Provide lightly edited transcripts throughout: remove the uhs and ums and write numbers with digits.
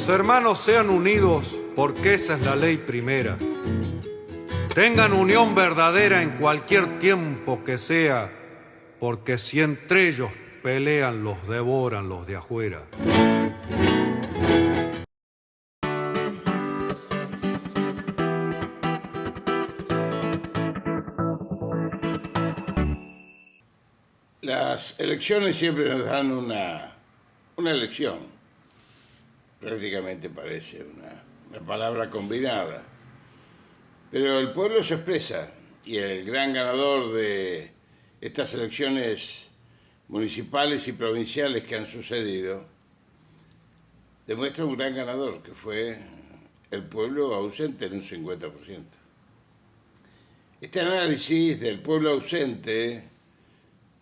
Los hermanos sean unidos porque esa es la ley primera. Tengan unión verdadera en cualquier tiempo que sea, porque si entre ellos pelean, los devoran los de afuera. Las elecciones siempre nos dan una lección. Prácticamente parece una palabra combinada. Pero el pueblo se expresa y el gran ganador de estas elecciones municipales y provinciales que han sucedido demuestra un gran ganador, que fue el pueblo ausente en un 50%. Este análisis del pueblo ausente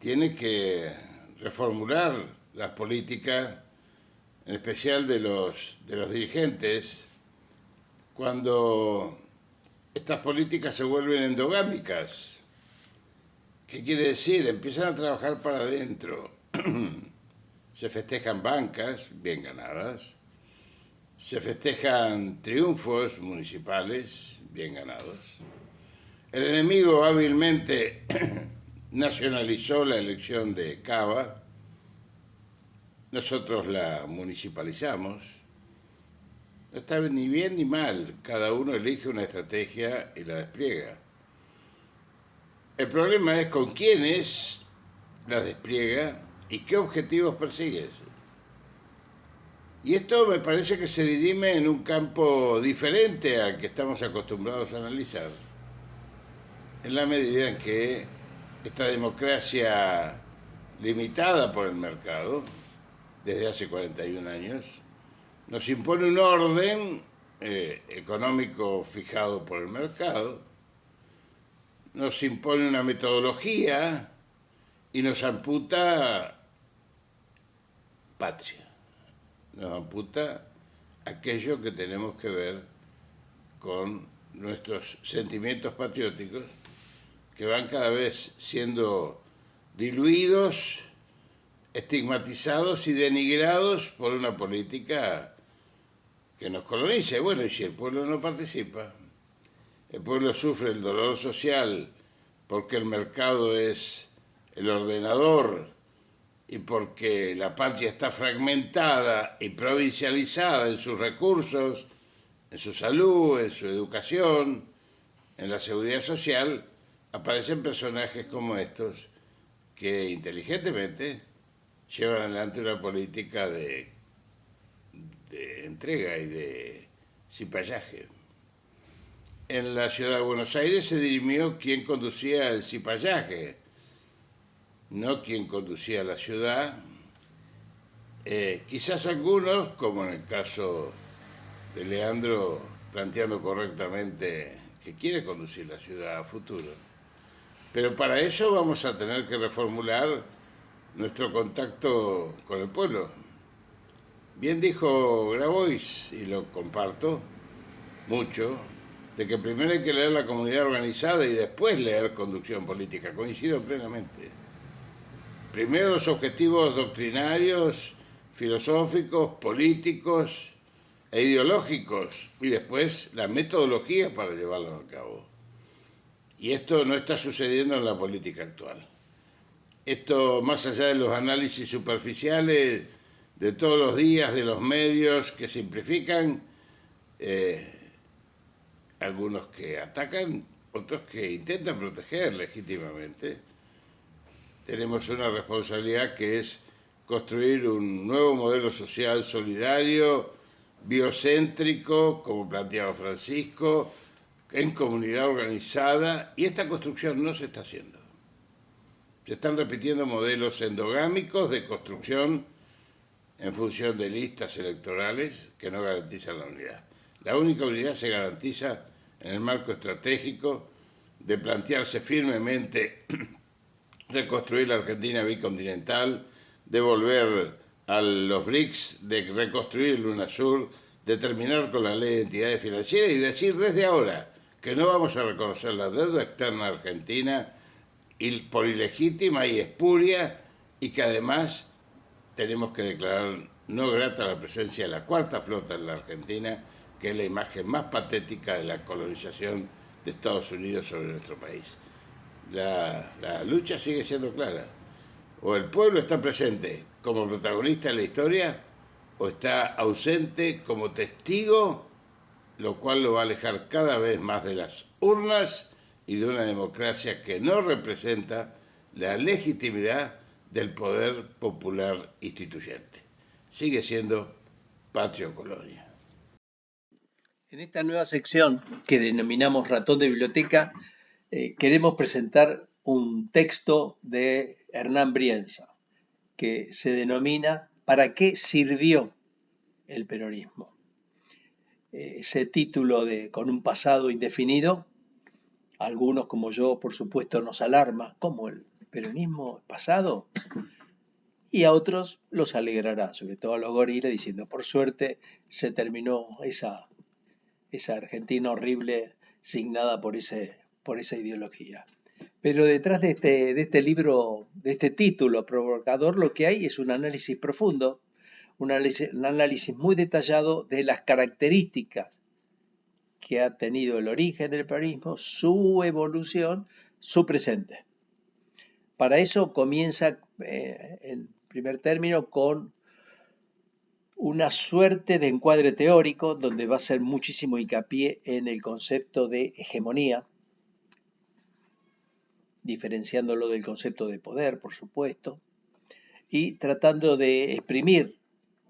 tiene que reformular las políticas, en especial de los dirigentes, cuando estas políticas se vuelven endogámicas. ¿Qué quiere decir? Empiezan a trabajar para adentro. Se festejan bancas bien ganadas, se festejan triunfos municipales bien ganados. El enemigo hábilmente nacionalizó la elección de Cava, nosotros la municipalizamos. No está ni bien ni mal, cada uno elige una estrategia y la despliega. El problema es con quiénes la despliega y qué objetivos persigue. Y esto me parece que se dirime en un campo diferente al que estamos acostumbrados a analizar, en la medida en que esta democracia limitada por el mercado, desde hace 41 años, nos impone un orden económico fijado por el mercado, nos impone una metodología y nos amputa patria, nos amputa aquello que tenemos que ver con nuestros sentimientos patrióticos, que van cada vez siendo diluidos, estigmatizados y denigrados por una política que nos coloniza. Y bueno, y si el pueblo no participa, el pueblo sufre el dolor social porque el mercado es el ordenador y porque la patria está fragmentada y provincializada en sus recursos, en su salud, en su educación, en la seguridad social, aparecen personajes como estos que inteligentemente llevan adelante una política de entrega y de cipallaje. En la ciudad de Buenos Aires se dirimió quién conducía el cipallaje, no quién conducía la ciudad. Quizás algunos, como en el caso de Leandro, planteando correctamente que quiere conducir la ciudad a futuro. Pero para eso vamos a tener que reformular nuestro contacto con el pueblo. Bien dijo Grabois, y lo comparto mucho, de que primero hay que leer la comunidad organizada y después leer conducción política. Coincido plenamente. Primero los objetivos doctrinarios, filosóficos, políticos e ideológicos, y después la metodología para llevarlos a cabo. Y esto no está sucediendo en la política actual. Esto, más allá de los análisis superficiales de todos los días, de los medios que simplifican, algunos que atacan, otros que intentan proteger legítimamente, tenemos una responsabilidad que es construir un nuevo modelo social solidario, biocéntrico, como planteaba Francisco, en comunidad organizada, y esta construcción no se está haciendo. Se están repitiendo modelos endogámicos de construcción en función de listas electorales que no garantizan la unidad. La única unidad se garantiza en el marco estratégico de plantearse firmemente reconstruir la Argentina bicontinental, de volver a los BRICS, de reconstruir el UNASUR, de terminar con la ley de entidades financieras y decir desde ahora que no vamos a reconocer la deuda externa argentina por ilegítima y espuria, y que además tenemos que declarar no grata la presencia de la cuarta flota en la Argentina, que es la imagen más patética de la colonización de Estados Unidos sobre nuestro país. La lucha sigue siendo clara. O el pueblo está presente como protagonista en la historia, o está ausente como testigo, lo cual lo va a alejar cada vez más de las urnas y de una democracia que no representa la legitimidad del poder popular instituyente. Sigue siendo patria o colonia. En esta nueva sección que denominamos Ratón de Biblioteca, queremos presentar un texto de Hernán Brienza que se denomina ¿Para qué sirvió el peronismo? Ese título con un pasado indefinido, a algunos como yo, por supuesto, nos alarma. ¿Cómo el peronismo es pasado? Y a otros los alegrará, sobre todo a los gorilas, diciendo, por suerte se terminó esa Argentina horrible signada por esa ideología. Pero detrás de este libro, de este título provocador, lo que hay es un análisis profundo, un análisis muy detallado de las características que ha tenido el origen del peronismo, su evolución, su presente. Para eso comienza, en primer término, con una suerte de encuadre teórico donde va a ser muchísimo hincapié en el concepto de hegemonía, diferenciándolo del concepto de poder, por supuesto, y tratando de exprimir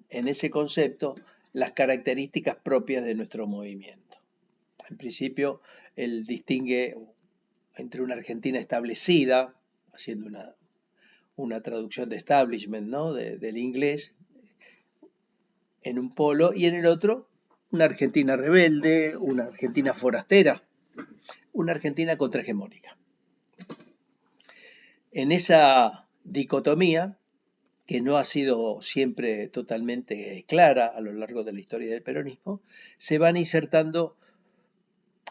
en ese concepto las características propias de nuestro movimiento. En principio, él distingue entre una Argentina establecida, haciendo una traducción de establishment, ¿no? del inglés, en un polo, y en el otro una Argentina rebelde, una Argentina forastera, una Argentina contrahegemónica. En esa dicotomía, que no ha sido siempre totalmente clara a lo largo de la historia del peronismo, se van insertando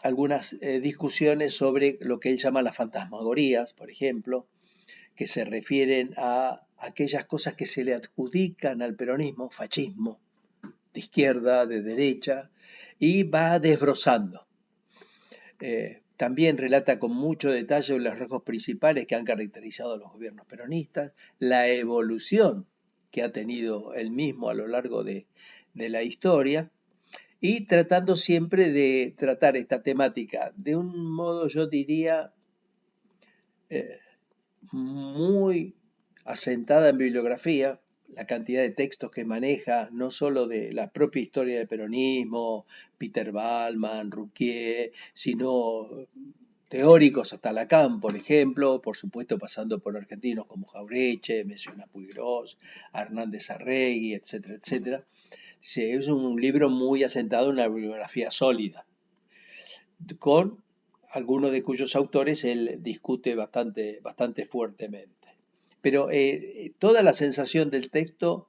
algunas discusiones sobre lo que él llama las fantasmagorías, por ejemplo, que se refieren a aquellas cosas que se le adjudican al peronismo, fascismo, de izquierda, de derecha, y va desbrozando. También relata con mucho detalle los rasgos principales que han caracterizado a los gobiernos peronistas, la evolución que ha tenido el mismo a lo largo de la historia, y tratando siempre de tratar esta temática de un modo, yo diría, muy asentada en bibliografía, la cantidad de textos que maneja, no solo de la propia historia del peronismo, Peter Ballman, Ruquier, sino teóricos hasta Lacan, por ejemplo, por supuesto pasando por argentinos como Jauretche, menciona Puigros, Hernández Arregui, etcétera, etcétera. Sí, es un libro muy asentado en una bibliografía sólida, con algunos de cuyos autores él discute bastante fuertemente. Pero toda la sensación del texto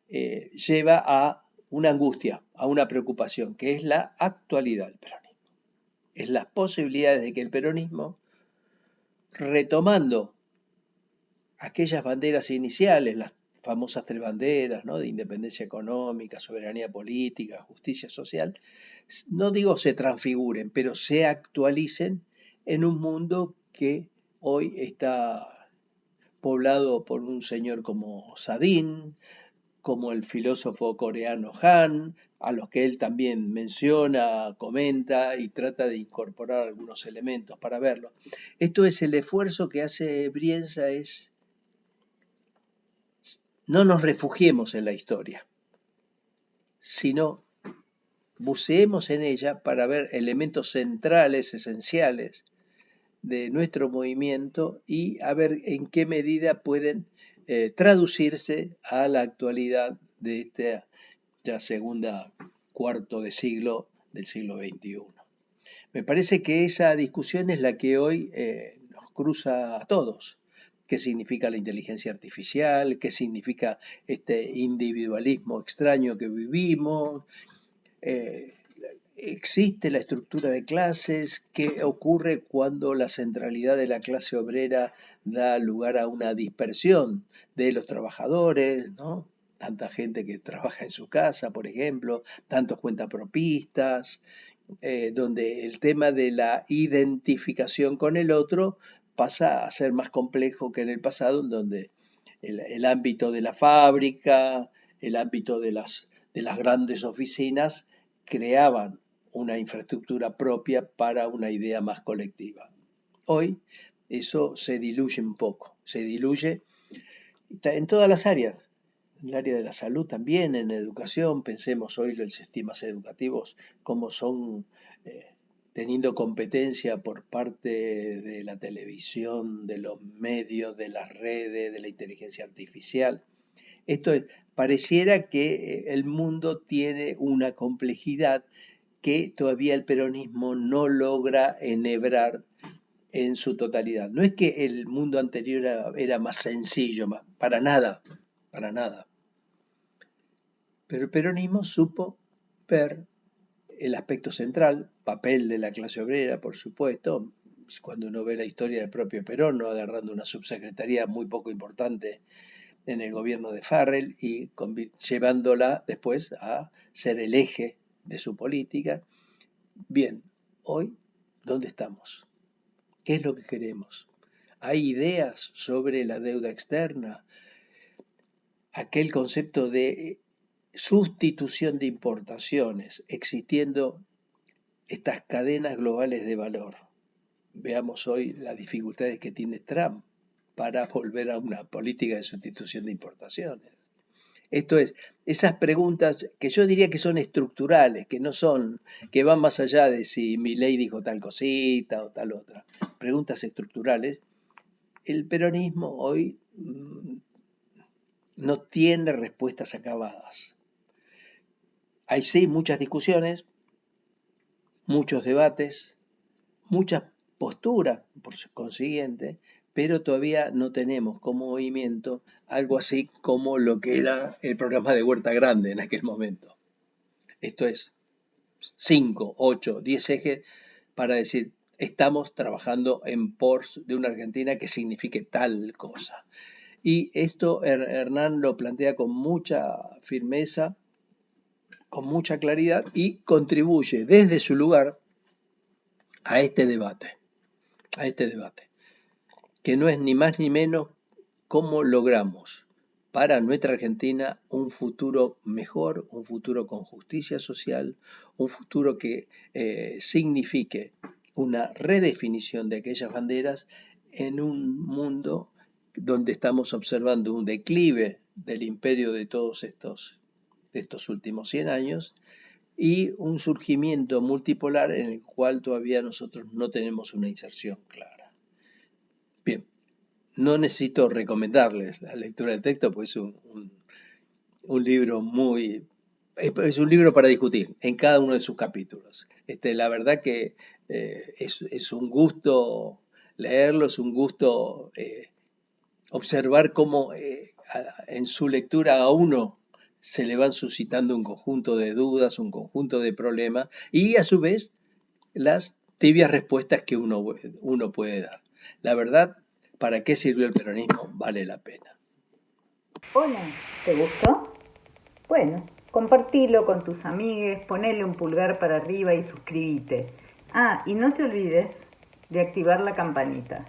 lleva a una angustia, a una preocupación, que es la actualidad del peronismo. Es las posibilidades de que el peronismo, retomando aquellas banderas iniciales, las famosas tres banderas, ¿no? De independencia económica, soberanía política, justicia social, no digo se transfiguren, pero se actualicen en un mundo que hoy está poblado por un señor como Sadin, como el filósofo coreano Han, a los que él también menciona, comenta y trata de incorporar algunos elementos para verlo. Esto es el esfuerzo que hace Brienza, es no nos refugiemos en la historia, sino buceemos en ella para ver elementos centrales, esenciales de nuestro movimiento y a ver en qué medida pueden traducirse a la actualidad de esta ya segunda cuarto de siglo del siglo XXI. Me parece que esa discusión es la que hoy nos cruza a todos. ¿Qué significa la inteligencia artificial? ¿Qué significa este individualismo extraño que vivimos? ¿Existe la estructura de clases? ¿Qué ocurre cuando la centralidad de la clase obrera da lugar a una dispersión de los trabajadores, ¿no? tanta gente que trabaja en su casa, por ejemplo, tantos cuentapropistas, donde el tema de la identificación con el otro pasa a ser más complejo que en el pasado, en donde el ámbito de la fábrica, el ámbito de las grandes oficinas creaban una infraestructura propia para una idea más colectiva. Hoy eso se diluye un poco, se diluye en todas las áreas, en el área de la salud también, en educación, pensemos hoy los sistemas educativos, cómo son teniendo competencia por parte de la televisión, de los medios, de las redes, de la inteligencia artificial. Pareciera que el mundo tiene una complejidad que todavía el peronismo no logra enhebrar en su totalidad. No es que el mundo anterior era más sencillo, para nada, para nada. Pero el peronismo supo ver el aspecto central, papel de la clase obrera, por supuesto, cuando uno ve la historia del propio Perón, ¿no? Agarrando una subsecretaría muy poco importante en el gobierno de Farrell y llevándola después a ser el eje de su política. Bien, hoy, ¿dónde estamos? ¿Qué es lo que queremos? ¿Hay ideas sobre la deuda externa? Aquel concepto de sustitución de importaciones, existiendo estas cadenas globales de valor. Veamos hoy las dificultades que tiene Trump para volver a una política de sustitución de importaciones. Esto es, esas preguntas que yo diría que son estructurales, que no son, que van más allá de si Milei dijo tal cosita o tal otra. Preguntas estructurales. El peronismo hoy no tiene respuestas acabadas. Hay sí muchas discusiones, muchos debates, muchas posturas, por consiguiente, pero todavía no tenemos como movimiento algo así como lo que era el programa de Huerta Grande en aquel momento. Esto es 5, 8, 10 ejes para decir, estamos trabajando en pos de una Argentina que signifique tal cosa. Y esto Hernán lo plantea con mucha firmeza, con mucha claridad y contribuye desde su lugar a este debate, que no es ni más ni menos cómo logramos para nuestra Argentina un futuro mejor, un futuro con justicia social, un futuro que signifique una redefinición de aquellas banderas en un mundo donde estamos observando un declive del imperio de todos estos últimos 100 años y un surgimiento multipolar en el cual todavía nosotros no tenemos una inserción clara. Bien, no necesito recomendarles la lectura del texto, pues es un libro es un libro para discutir en cada uno de sus capítulos. La verdad que es un gusto leerlo, es un gusto observar cómo en su lectura a uno se le van suscitando un conjunto de dudas, un conjunto de problemas y a su vez las tibias respuestas que uno puede dar. La verdad, ¿para qué sirvió el peronismo? Vale la pena. Hola, ¿te gustó? Bueno, compartilo con tus amigues, ponele un pulgar para arriba y suscríbete. Ah, y no te olvides de activar la campanita.